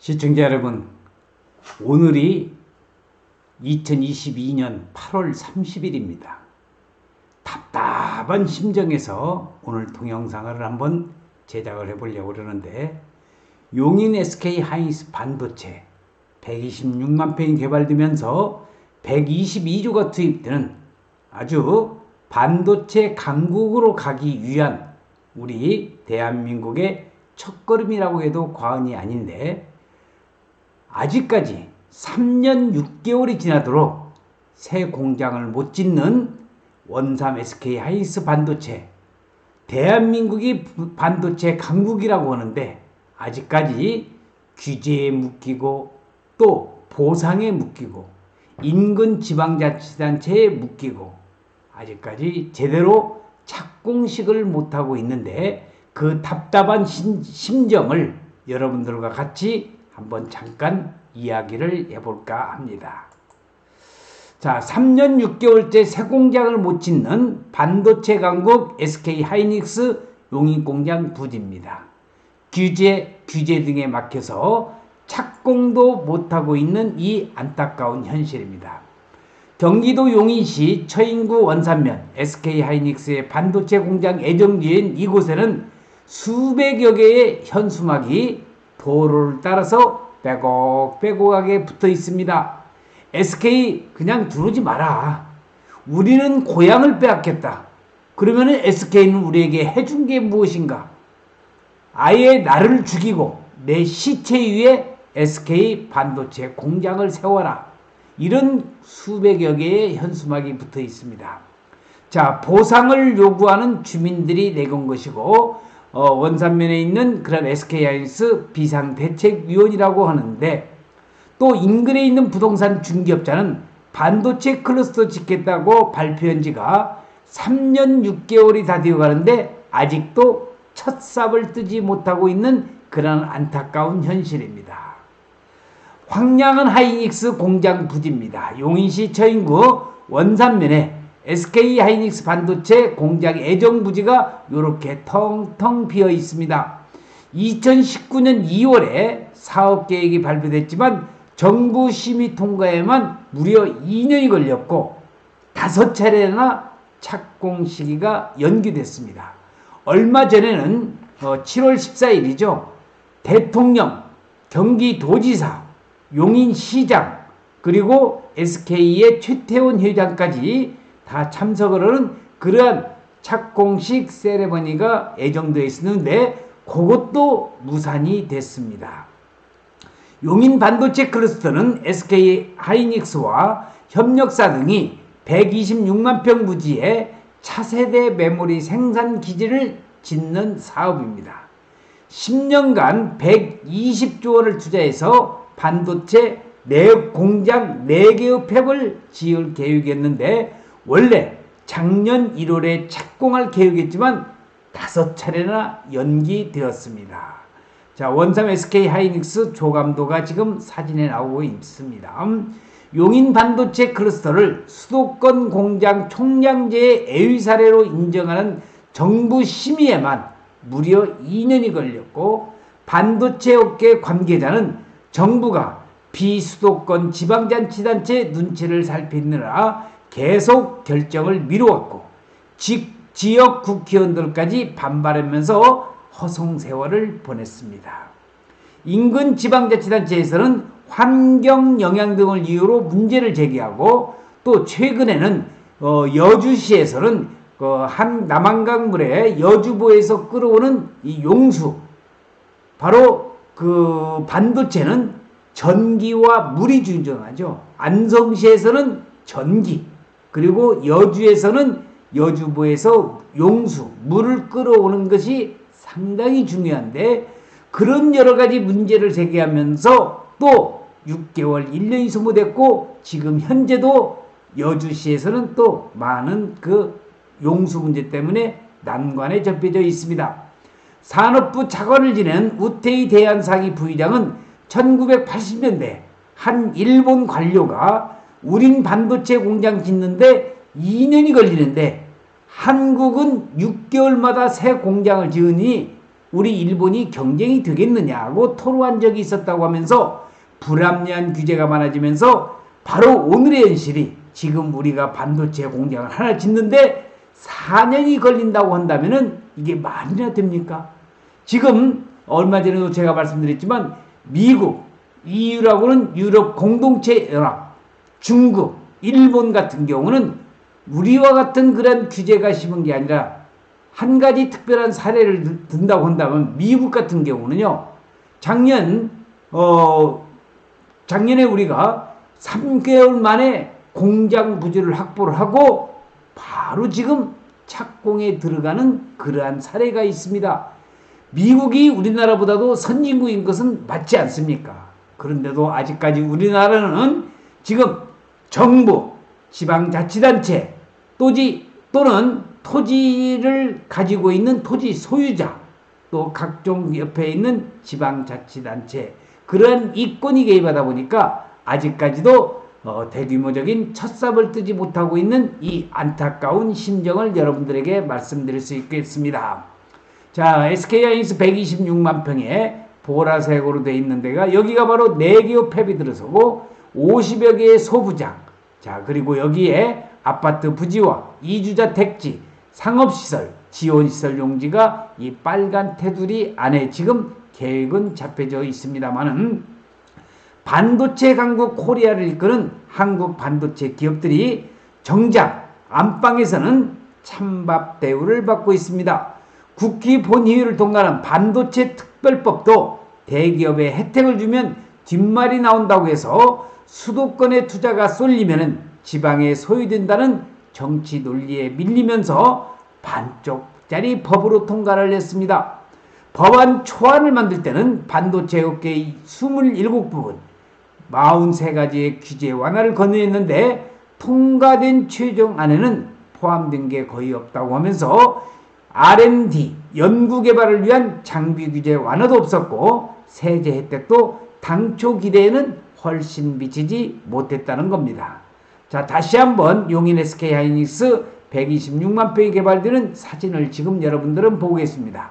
시청자 여러분, 오늘이 2022년 8월 30일입니다. 답답한 심정에서 오늘 동영상을 한번 제작을 해보려고 그러는데, 용인 SK 하이닉스 반도체 126만 평이 개발되면서 122조가 투입되는 아주 반도체 강국으로 가기 위한 우리 대한민국의 첫걸음이라고 해도 과언이 아닌데, 아직까지 3년 6개월이 지나도록 새 공장을 못 짓는 원삼 SK 하이닉스 반도체, 대한민국이 반도체 강국이라고 하는데 아직까지 규제에 묶이고 또 보상에 묶이고 인근 지방자치단체에 묶이고 아직까지 제대로 착공식을 못하고 있는데, 그 답답한 심정을 여러분들과 같이 한번 잠깐 이야기를 해볼까 합니다. 자, 3년 6개월째 새 공장을 못 짓는 반도체 강국 SK 하이닉스 용인 공장 부지입니다. 규제 등에 막혀서 착공도 못하고 있는 이 안타까운 현실입니다. 경기도 용인시 처인구 원산면 SK 하이닉스의 반도체 공장 애정지인 이곳에는 수백여 개의 현수막이 도로를 따라서 빼곡빼곡하게 붙어 있습니다. SK 그냥 들어오지 마라. 우리는 고향을 빼앗겠다. 그러면은 SK는 우리에게 해준 게 무엇인가? 아예 나를 죽이고 내 시체 위에 SK 반도체 공장을 세워라. 이런 수백여 개의 현수막이 붙어 있습니다. 자, 보상을 요구하는 주민들이 내건 것이고, 원산면에 있는 그런 SK 하이닉스 비상대책위원이라고 하는데, 또 인근에 있는 부동산 중개업자는 반도체 클러스터 짓겠다고 발표한 지가 3년 6개월이 다 되어 가는데 아직도 첫 삽을 뜨지 못하고 있는 그런 안타까운 현실입니다. 황량한 하이닉스 공장 부지입니다. 용인시 처인구 원산면에 SK 하이닉스 반도체 공장 애정부지가 이렇게 텅텅 비어 있습니다. 2019년 2월에 사업계획이 발표됐지만 정부 심의 통과에만 무려 2년이 걸렸고 5차례나 착공 시기가 연기됐습니다. 얼마 전에는 7월 14일이죠. 대통령, 경기도지사, 용인시장, 그리고 SK의 최태원 회장까지 다 참석을 하는 그러한 착공식 세레머니가 예정되어 있었는데 그것도 무산이 됐습니다. 용인 반도체 클러스터는 SK 하이닉스와 협력사 등이 126만 평 부지에 차세대 메모리 생산 기지를 짓는 사업입니다. 10년간 120조 원을 투자해서 반도체 공장 4개의 팹을 지을 계획이었는데 원래 작년 1월에 착공할 계획이었지만 5차례나 연기되었습니다. 자, 원삼 SK 하이닉스 조감도가 지금 사진에 나오고 있습니다. 용인 반도체 클러스터를 수도권 공장 총량제의 애위 사례로 인정하는 정부 심의에만 무려 2년이 걸렸고, 반도체 업계 관계자는 정부가 비수도권 지방자치단체 눈치를 살피느라 계속 결정을 미루었고 지역 국회의원들까지 반발하면서 허송세월을 보냈습니다. 인근 지방자치단체에서는 환경 영향 등을 이유로 문제를 제기하고, 또 최근에는 여주시에서는 한 남한강물에 여주보에서 끌어오는 이 용수, 바로 그 반도체는 전기와 물이 준전하죠. 안성시에서는 전기, 그리고 여주에서는 여주보에서 용수, 물을 끌어오는 것이 상당히 중요한데, 그런 여러 가지 문제를 제기하면서 또 6개월, 1년이 소모됐고, 지금 현재도 여주시에서는 또 많은 그 용수 문제 때문에 난관에 접혀져 있습니다. 산업부 차관을 지낸 우태이 대한상의 부의장은 1980년대 한 일본 관료가 우린 반도체 공장 짓는데 2년이 걸리는데 한국은 6개월마다 새 공장을 지으니 우리 일본이 경쟁이 되겠느냐고 토로한 적이 있었다고 하면서 불합리한 규제가 많아지면서 바로 오늘의 현실이 지금 우리가 반도체 공장을 하나 짓는데 4년이 걸린다고 한다면은 이게 말이나 됩니까? 지금 얼마 전에도 제가 말씀드렸지만 미국, EU라고는 유럽 공동체 연합, 중국, 일본 같은 경우는 우리와 같은 그런 규제가 심은 게 아니라 한 가지 특별한 사례를 든다고 한다면 미국 같은 경우는요. 작년에 우리가 3개월 만에 공장 부지를 확보를 하고 바로 지금 착공에 들어가는 그러한 사례가 있습니다. 미국이 우리나라보다도 선진국인 것은 맞지 않습니까? 그런데도 아직까지 우리나라는 지금 정부, 지방자치단체, 또는 토지를 가지고 있는 토지 소유자, 또 각종 옆에 있는 지방자치단체, 그런 이권이 개입하다 보니까 아직까지도 대규모적인 첫삽을 뜨지 못하고 있는 이 안타까운 심정을 여러분들에게 말씀드릴 수 있겠습니다. 자, SK하이닉스 126만 평에 보라색으로 되어 있는 데가 여기가 바로 4개의 팹이 들어서고 50여 개의 소부장, 자, 그리고 여기에 아파트 부지와 이주자 택지, 상업시설, 지원시설 용지가 이 빨간 테두리 안에 지금 계획은 잡혀져 있습니다만은 반도체 강국 코리아를 이끄는 한국 반도체 기업들이 정작 안방에서는 찬밥 대우를 받고 있습니다. 국회 본회의를 통과한 반도체 특별법도 대기업에 혜택을 주면 뒷말이 나온다고 해서 수도권의 투자가 쏠리면은 지방에 소유된다는 정치 논리에 밀리면서 반쪽짜리 법으로 통과를 했습니다. 법안 초안을 만들 때는 반도체 업계의 27부분, 43가지의 규제 완화를 건의했는데 통과된 최종안에는 포함된 게 거의 없다고 하면서 R&D, 연구개발을 위한 장비 규제 완화도 없었고 세제 혜택도 당초 기대에는 훨씬 미치지 못했다는 겁니다. 자, 다시 한번 용인 SK하이닉스 126만 평이 개발되는 사진을 지금 여러분들은 보고 계십니다.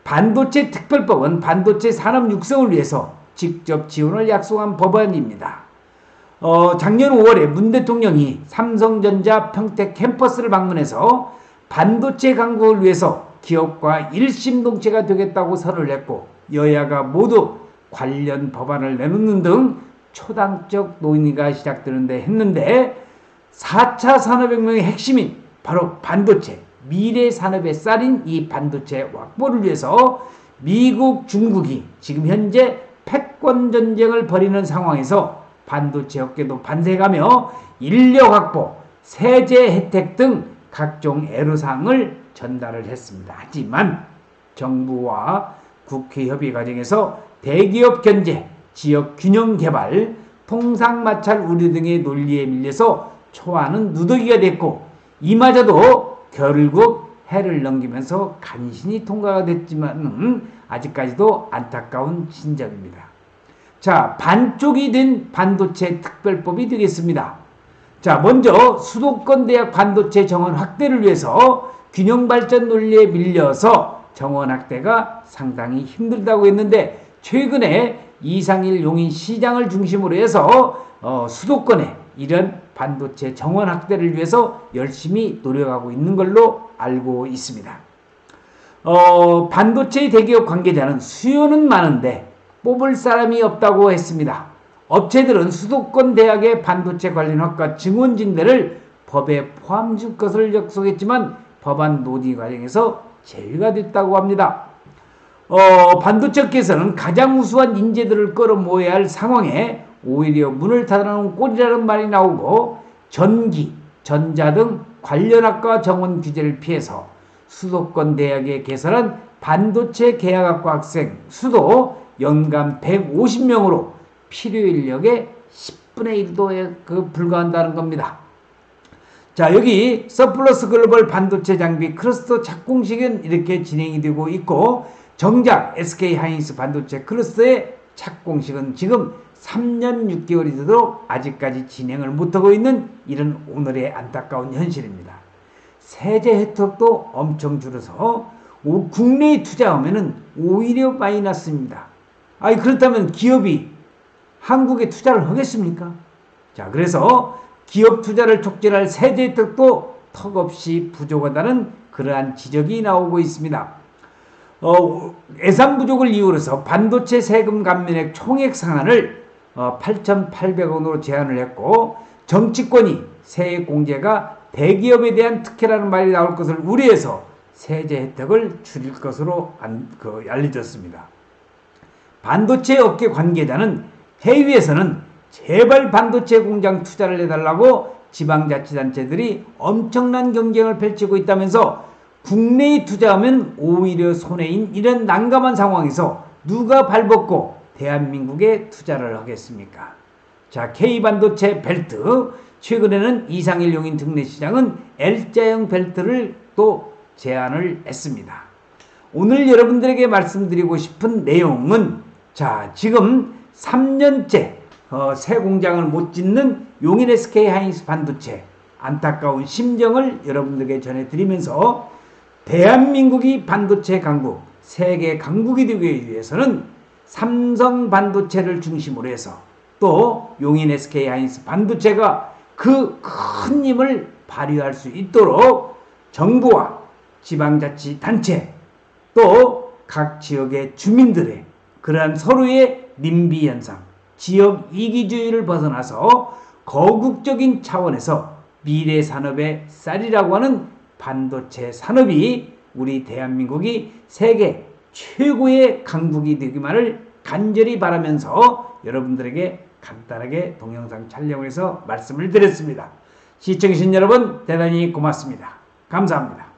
반도체 특별법은 반도체 산업 육성을 위해서 직접 지원을 약속한 법안입니다. 작년 5월에 문 대통령이 삼성전자 평택 캠퍼스를 방문해서 반도체 강국을 위해서 기업과 일심동체가 되겠다고 선언을 했고 여야가 모두 관련 법안을 내놓는 등 초당적 논의가 시작되는데 했는데 4차 산업혁명의 핵심인 바로 반도체, 미래 산업의 쌀인 이 반도체 확보를 위해서 미국, 중국이 지금 현재 패권 전쟁을 벌이는 상황에서 반도체 업계도 반세가며 인력 확보, 세제 혜택 등 각종 애로사항을 전달을 했습니다. 하지만 정부와 국회 협의 과정에서 대기업 견제, 지역 균형 개발, 통상 마찰 우려 등의 논리에 밀려서 초안은 누더기가 됐고 이마저도 결국 해를 넘기면서 간신히 통과가 됐지만 아직까지도 안타까운 진정입니다. 자, 반쪽이 된 반도체 특별법이 되겠습니다. 자, 먼저 수도권 대학 반도체 정원 확대를 위해서 균형 발전 논리에 밀려서 정원 확대가 상당히 힘들다고 했는데 최근에 이상일 용인 시장을 중심으로 해서 수도권에 이런 반도체 정원 확대를 위해서 열심히 노력하고 있는 걸로 알고 있습니다. 반도체 대기업 관계자는 수요는 많은데 뽑을 사람이 없다고 했습니다. 업체들은 수도권 대학의 반도체 관련 학과 증원진대를 법에 포함할 것을 약속했지만 법안 논의 과정에서 제외가 됐다고 합니다. 반도체업계에서는 가장 우수한 인재들을 끌어모아야 할 상황에 오히려 문을 닫아놓은 꼴이라는 말이 나오고 전기, 전자 등 관련 학과 정원 규제를 피해서 수도권 대학에 개설한 반도체 계약학과 학생 수도 연간 150명으로 필요 인력의 10분의 1도 불과한다는 겁니다. 자, 여기 서플러스 글로벌 반도체 장비 클러스터 착공식은 이렇게 진행이 되고 있고 정작 SK하이닉스 반도체 클러스터의 착공식은 지금 3년 6개월이 되도록 아직까지 진행을 못하고 있는 이런 오늘의 안타까운 현실입니다. 세제 혜택도 엄청 줄어서 국내에 투자하면은 오히려 마이너스입니다. 아니 그렇다면 기업이 한국에 투자를 하겠습니까? 자, 그래서 기업 투자를 촉진할 세제 혜택도 턱없이 부족하다는 그러한 지적이 나오고 있습니다. 예산 부족을 이유로 해서 반도체 세금 감면액 총액 상한을 8,800원으로 제한을 했고, 정치권이 세액 공제가 대기업에 대한 특혜라는 말이 나올 것을 우려해서 세제 혜택을 줄일 것으로 알려졌습니다. 반도체 업계 관계자는 해외에서는 제발 반도체 공장 투자를 해달라고 지방자치단체들이 엄청난 경쟁을 펼치고 있다면서 국내에 투자하면 오히려 손해인 이런 난감한 상황에서 누가 발벗고 대한민국에 투자를 하겠습니까? 자, K반도체 벨트, 최근에는 이상일용인 특례 시장은 L자형 벨트를 또 제안을 했습니다. 오늘 여러분들에게 말씀드리고 싶은 내용은, 자, 지금 3년째 새 공장을 못 짓는 용인 SK하이닉스 반도체 안타까운 심정을 여러분들에게 전해드리면서, 대한민국이 반도체 강국, 세계 강국이 되기 위해서는 삼성 반도체를 중심으로 해서 또 용인 SK하이닉스 반도체가 그 큰 힘을 발휘할 수 있도록 정부와 지방자치단체 또 각 지역의 주민들의 그러한 서로의 님비 현상, 지역 이기주의를 벗어나서 거국적인 차원에서 미래 산업의 쌀이라고 하는 반도체 산업이 우리 대한민국이 세계 최고의 강국이 되기만을 간절히 바라면서 여러분들에게 간단하게 동영상 촬영을 해서 말씀을 드렸습니다. 시청해주신 여러분 대단히 고맙습니다. 감사합니다.